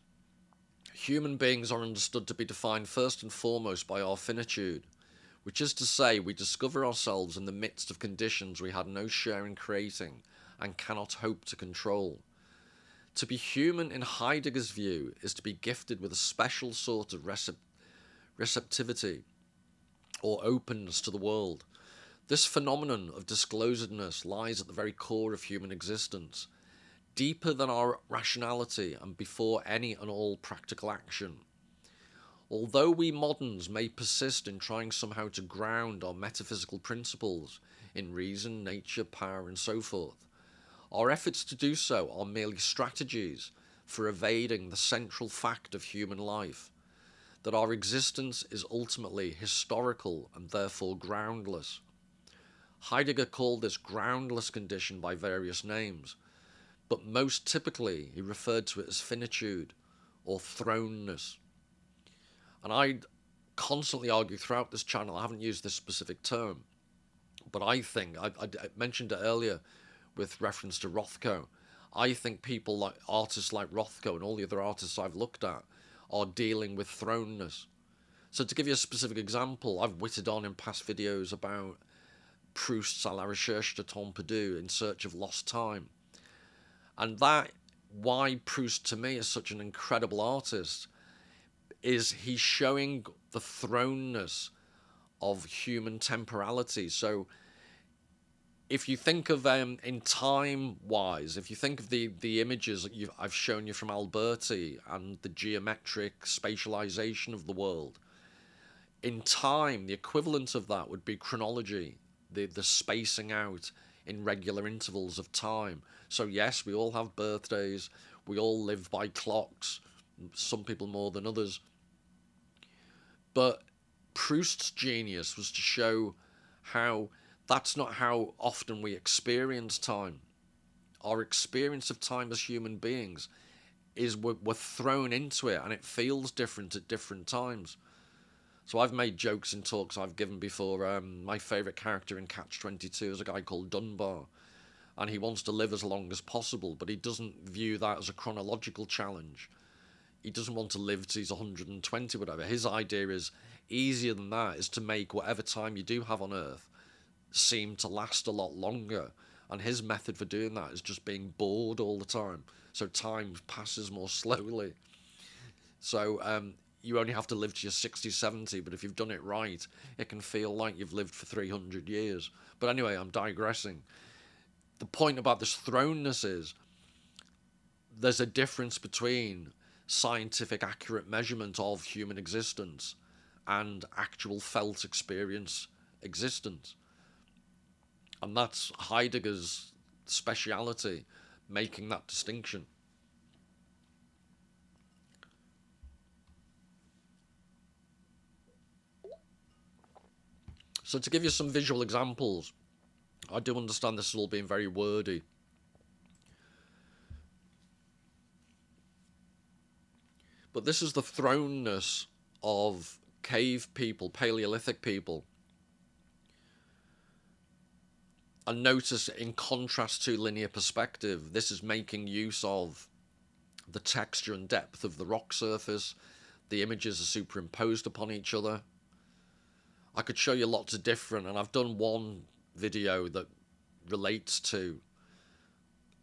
human beings are understood to be defined first and foremost by our finitude, which is to say we discover ourselves in the midst of conditions we had no share in creating and cannot hope to control. To be human in Heidegger's view is to be gifted with a special sort of receptivity or openness to the world. This phenomenon of disclosedness lies at the very core of human existence, deeper than our rationality and before any and all practical action. Although we moderns may persist in trying somehow to ground our metaphysical principles in reason, nature, power, and so forth, our efforts to do so are merely strategies for evading the central fact of human life, that our existence is ultimately historical and therefore groundless. Heidegger called this groundless condition by various names, but most typically he referred to it as finitude or thrownness. And I constantly argue throughout this channel, I haven't used this specific term, but I think, I mentioned it earlier with reference to Rothko, I think people like artists like Rothko and all the other artists I've looked at are dealing with thrownness. So to give you a specific example, I've witted on in past videos about Proust's À la recherche de temps perdu, In Search of Lost Time. And that, why Proust to me is such an incredible artist, is he's showing the thrownness of human temporality. So if you think of in time-wise, if you think of the images that I've shown you from Alberti and the geometric spatialization of the world, in time, the equivalent of that would be chronology, the spacing out in regular intervals of time. So yes, we all have birthdays, we all live by clocks, some people more than others. But Proust's genius was to show how that's not how often we experience time. Our experience of time as human beings is we're thrown into it and it feels different at different times. So I've made jokes in talks I've given before. My favourite character in Catch-22 is a guy called Dunbar, and he wants to live as long as possible, but he doesn't view that as a chronological challenge. He doesn't want to live till he's 120, whatever. His idea is easier than that, is to make whatever time you do have on Earth seem to last a lot longer. And his method for doing that is just being bored all the time, so time passes more slowly. So you only have to live to your 60, 70, but if you've done it right, it can feel like you've lived for 300 years. But anyway, I'm digressing. The point about this thrownness is there's a difference between scientific accurate measurement of human existence and actual felt experience existence. And that's Heidegger's speciality, making that distinction. So to give you some visual examples, I do understand this is all being very wordy. But this is the thrownness of cave people, Paleolithic people. And notice, in contrast to linear perspective, this is making use of the texture and depth of the rock surface. The images are superimposed upon each other. I could show you lots of different, and I've done one video that relates to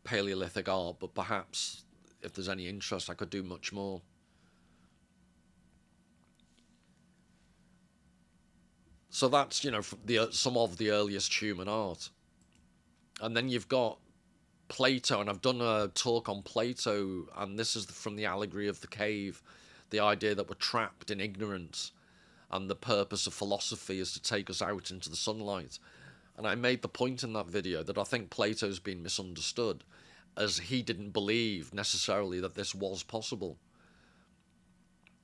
Paleolithic art, but perhaps if there's any interest, I could do much more. So that's, you know, some of the earliest human art. And then you've got Plato, and I've done a talk on Plato, and this is from the allegory of the cave, the idea that we're trapped in ignorance, and the purpose of philosophy is to take us out into the sunlight. And I made the point in that video that I think Plato's been misunderstood, as he didn't believe necessarily that this was possible.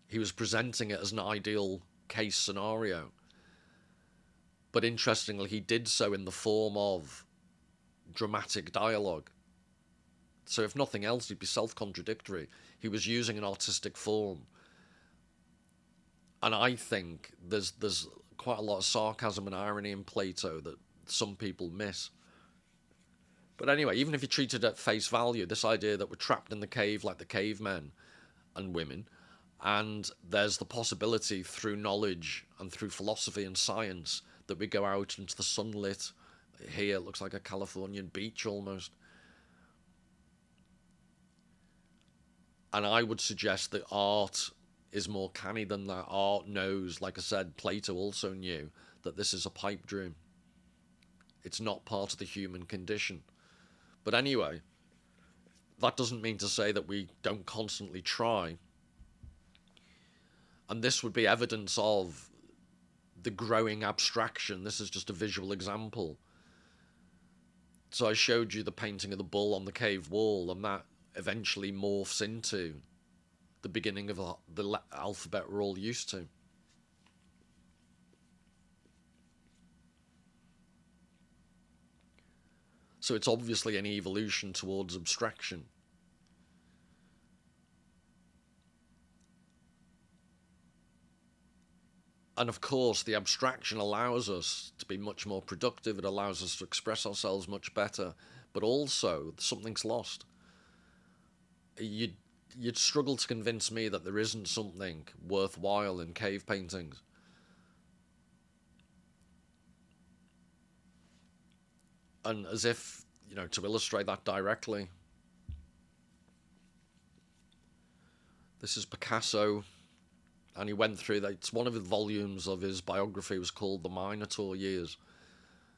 He was presenting it as an ideal case scenario. But interestingly, he did so in the form of dramatic dialogue. So if nothing else, he'd be self-contradictory. He was using an artistic form. And I think there's quite a lot of sarcasm and irony in Plato that some people miss. But anyway, even if you treat it at face value, this idea that we're trapped in the cave like the cavemen and women, and there's the possibility through knowledge and through philosophy and science that we go out into the sunlit, here it looks like a Californian beach almost. And I would suggest that art is more canny than that. Art knows, like I said, Plato also knew that this is a pipe dream. It's not part of the human condition. But anyway, that doesn't mean to say that we don't constantly try. And this would be evidence of the growing abstraction. This is just a visual example. So I showed you the painting of the bull on the cave wall, and that eventually morphs into the beginning of the alphabet we're all used to. So it's obviously an evolution towards abstraction. And of course, the abstraction allows us to be much more productive. It allows us to express ourselves much better. But also, something's lost. You'd struggle to convince me that there isn't something worthwhile in cave paintings. And as if, you know, to illustrate that directly, this is Picasso. And he went through that. It's one of the volumes of his biography. It was called The Minotaur Years.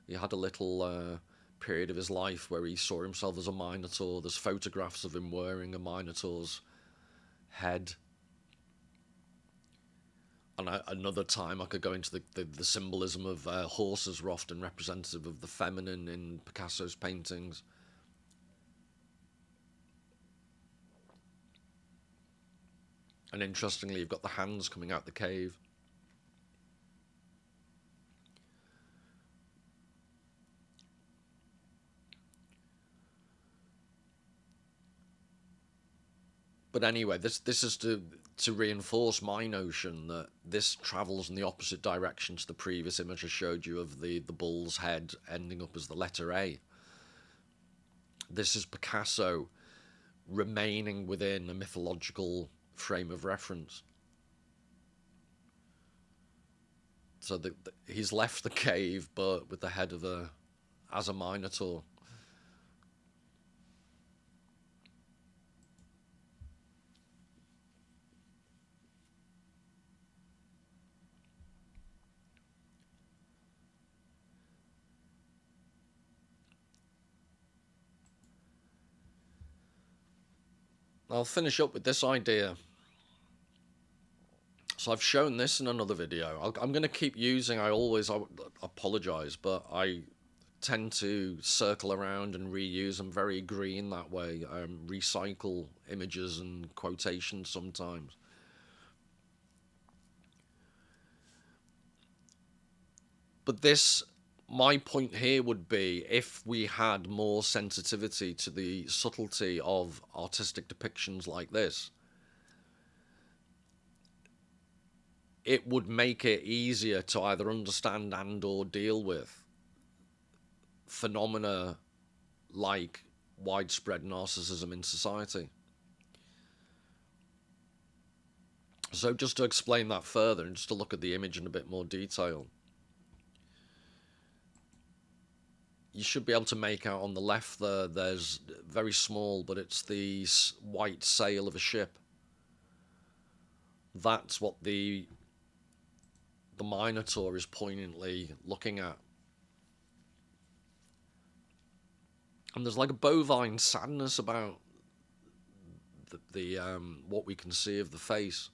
He had a little period of his life where he saw himself as a minotaur. There's photographs of him wearing a minotaur's head. And another time I could go into the symbolism of horses were often representative of the feminine in Picasso's paintings. And interestingly, you've got the hands coming out the cave. But anyway, this is to reinforce my notion that this travels in the opposite direction to the previous image I showed you of the bull's head ending up as the letter A. This is Picasso remaining within a mythological frame of reference. So he's left the cave, but with the head of as a minotaur. I'll finish up with this idea. So I've shown this in another video. I'm going to keep using, I apologize, but I tend to circle around and reuse. I'm very green that way. Recycle images and quotations sometimes. But my point here would be, if we had more sensitivity to the subtlety of artistic depictions like this, it would make it easier to either understand and or deal with phenomena like widespread narcissism in society. So just to explain that further and just to look at the image in a bit more detail. you should be able to make out on the left there, there's very small, but it's the white sail of a ship. That's what the Minotaur is poignantly looking at. And there's like a bovine sadness about the what we can see of the face.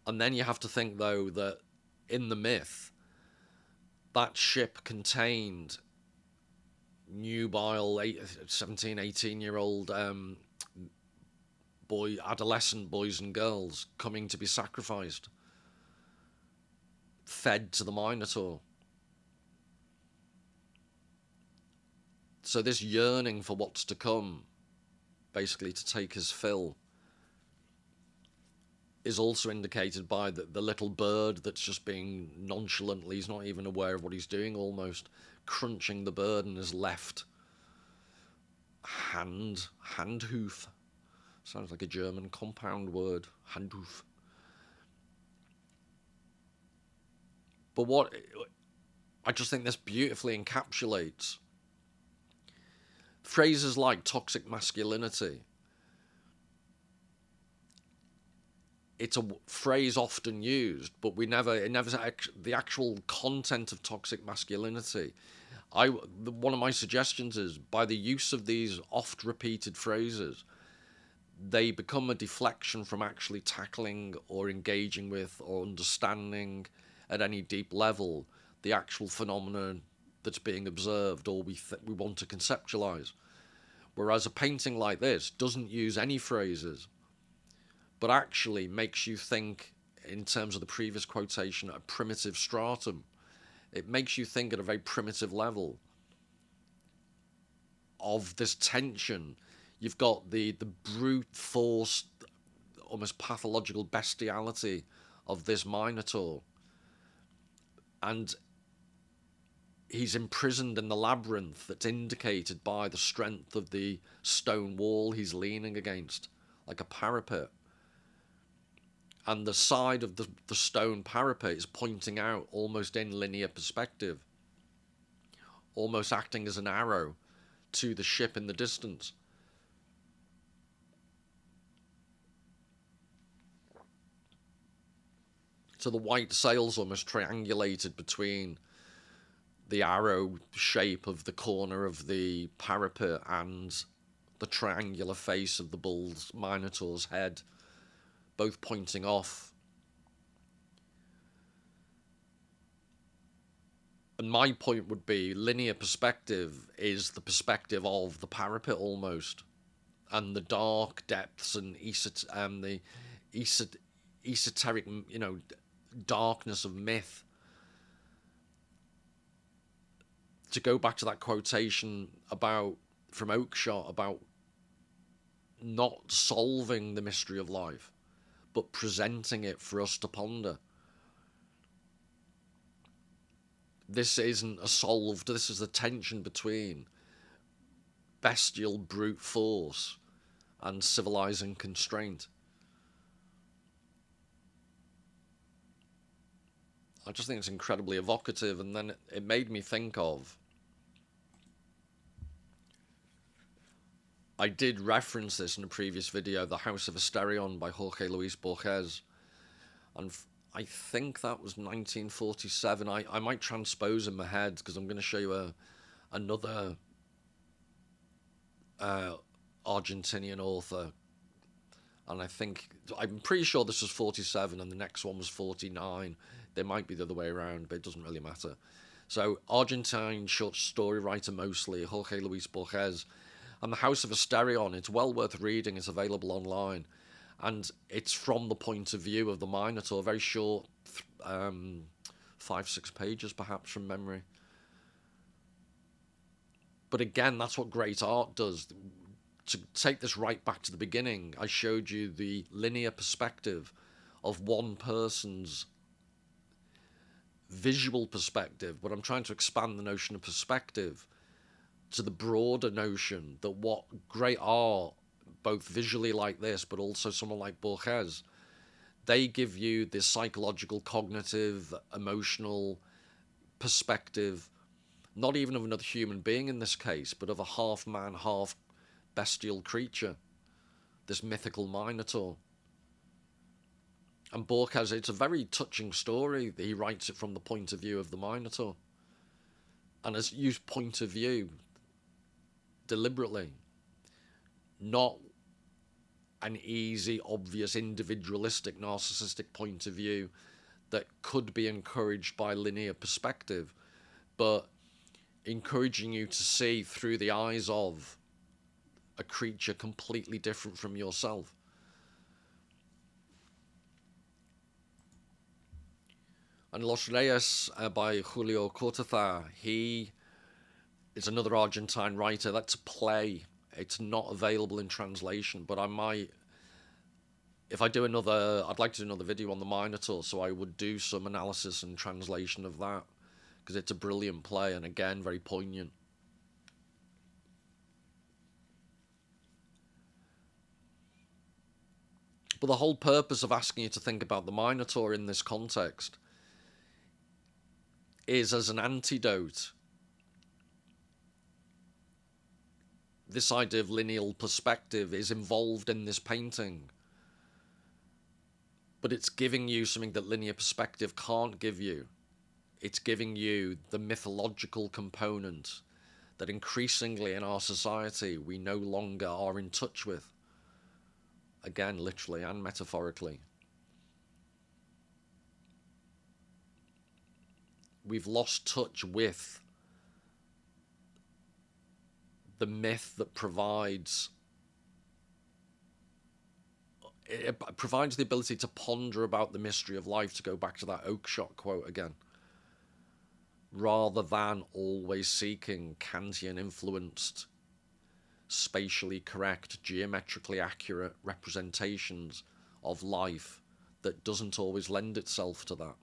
And then you have to think, though, that in the myth, that ship contained nubile 17, 18-year-old adolescent boys and girls coming to be sacrificed, fed to the Minotaur. So this yearning for what's to come, basically to take his fill, is also indicated by the little bird that's just being nonchalantly, he's not even aware of what he's doing, almost crunching the bird in his left hand hoof. Sounds like a German compound word, Handhoof. But what I just think this beautifully encapsulates phrases like toxic masculinity. It's a phrase often used, but the actual content of toxic masculinity. One of my suggestions is, by the use of these oft repeated phrases, they become a deflection from actually tackling or engaging with or understanding at any deep level the actual phenomenon that's being observed or we want to conceptualize. Whereas a painting like this doesn't use any phrases, but actually makes you think, in terms of the previous quotation, at a primitive stratum. It makes you think at a very primitive level of this tension. You've got the brute force, almost pathological bestiality of this Minotaur. And he's imprisoned in the labyrinth that's indicated by the strength of the stone wall he's leaning against, like a parapet. And the side of the stone parapet is pointing out almost in linear perspective, almost acting as an arrow to the ship in the distance. So the white sail's almost triangulated between the arrow shape of the corner of the parapet and the triangular face of the Minotaur's head, both pointing off. And my point would be, linear perspective is the perspective of the parapet almost, and the dark depths and the esoteric, darkness of myth. To go back to that quotation from Oakeshott about not solving the mystery of life, but presenting it for us to ponder. This isn't this is the tension between bestial brute force and civilizing constraint. I just think it's incredibly evocative, and then it made me think of, I did reference this in a previous video, The House of Asterion by Jorge Luis Borges, and I think that was 1947. I might transpose in my head, because I'm going to show you another Argentinian author, and I'm pretty sure this was 47 and the next one was 49. They might be the other way around, but it doesn't really matter. So, Argentine short story writer mostly, Jorge Luis Borges, and The House of Asterion. It's well worth reading. It's available online. And it's from the point of view of the Minotaur. Very short, 5-6 pages perhaps from memory. But again, that's what great art does. To take this right back to the beginning, I showed you the linear perspective of one person's visual perspective, but I'm trying to expand the notion of perspective to the broader notion that what great art, both visually like this, but also someone like Borges, they give you this psychological, cognitive, emotional perspective not even of another human being in this case, but of a half man, half bestial creature, this mythical Minotaur. And Borges, it's a very touching story. He writes it from the point of view of the Minotaur, and has used point of view deliberately, not an easy, obvious, individualistic, narcissistic point of view that could be encouraged by linear perspective, but encouraging you to see through the eyes of a creature completely different from yourself. And Los Reyes by Julio Cortázar, he is another Argentine writer. That's a play. It's not available in translation, but I might, if I do another, I'd like to do another video on the Minotaur, so I would do some analysis and translation of that, because it's a brilliant play, and again, very poignant. But the whole purpose of asking you to think about the Minotaur in this context is as an antidote. This idea of lineal perspective is involved in this painting, but it's giving you something that linear perspective can't give you. It's giving you the mythological component that increasingly in our society we no longer are in touch with. Again, literally and metaphorically. We've lost touch with the myth that provides the ability to ponder about the mystery of life, to go back to that Oakeshott quote again, rather than always seeking Kantian influenced, spatially correct, geometrically accurate representations of life that doesn't always lend itself to that.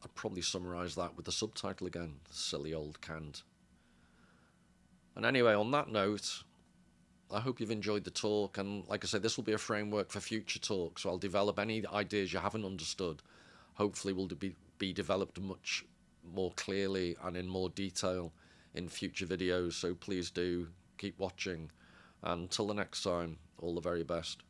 I'd probably summarise that with the subtitle again, silly old Kant. And anyway, on that note, I hope you've enjoyed the talk, and like I said, this will be a framework for future talks, so I'll develop any ideas you haven't understood, hopefully will be developed much more clearly and in more detail in future videos, so please do keep watching, and until the next time, all the very best.